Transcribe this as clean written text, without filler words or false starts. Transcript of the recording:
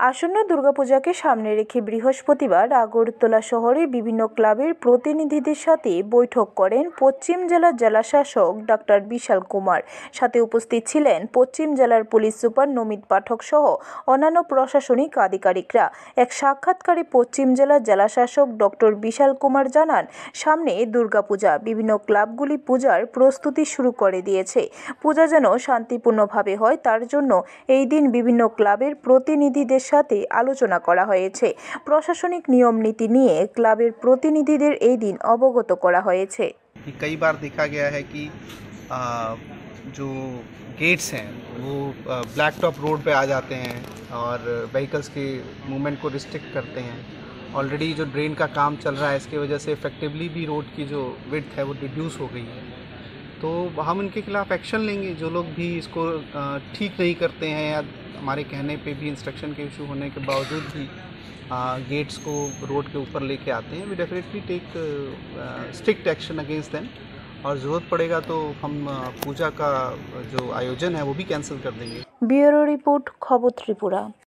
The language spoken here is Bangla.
আসন্ন দুর্গাপূজাকে সামনে রেখে বৃহস্পতিবার আগরতলা শহরে বিভিন্ন ক্লাবের প্রতিনিধিদের সাথে বৈঠক করেন পশ্চিম জেলার জেলাশাসক ডাক্তার বিশাল কুমার। সাথে উপস্থিত ছিলেন পশ্চিম জেলার পুলিশ সুপার নমিত পাঠক সহ অন্যান্য প্রশাসনিক আধিকারিকরা। এক সাক্ষাৎকারে পশ্চিম জেলার জেলাশাসক ডক্টর বিশাল কুমার জানান, সামনে দুর্গাপূজা, বিভিন্ন ক্লাবগুলি পূজার প্রস্তুতি শুরু করে দিয়েছে। পূজা যেন শান্তিপূর্ণভাবে হয় তার জন্য এই দিন বিভিন্ন ক্লাবের প্রতিনিধিদের সাথে আলোচনা করা হয়েছে। প্রশাসনিক নিয়ম নীতি নিয়ে ক্লাবের প্রতিনিধিদের এই দিন অবগত করা হয়েছে। कई बार देखा गया है कि जो गेट्स हैं वो ब्लैक टॉप रोड पे आ जाते हैं और व्हीकल्स के मूवमेंट को रिस्ट्रिक्ट करते हैं। ऑलरेडी जो ड्रेन का काम चल रहा है इसकी वजह से इफेक्टिवली भी रोड की जो विड्थ है वो रिड्यूस हो गई है। तो हम इनके खिलाफ एक्शन लेंगे। जो लोग भी इसको ठीक नहीं करते हैं या हमारे कहने पे भी इंस्ट्रक्शन के इशू होने के बावजूद भी गेट्स को रोड के ऊपर लेके आते हैं, we definitely take strict action against them. और ज़रूरत पड़ेगा तो हम पूजा का जो आयोजन है वो भी कैंसिल कर देंगे। ब्यूरो रिपोर्ट, खबर त्रिपुरा।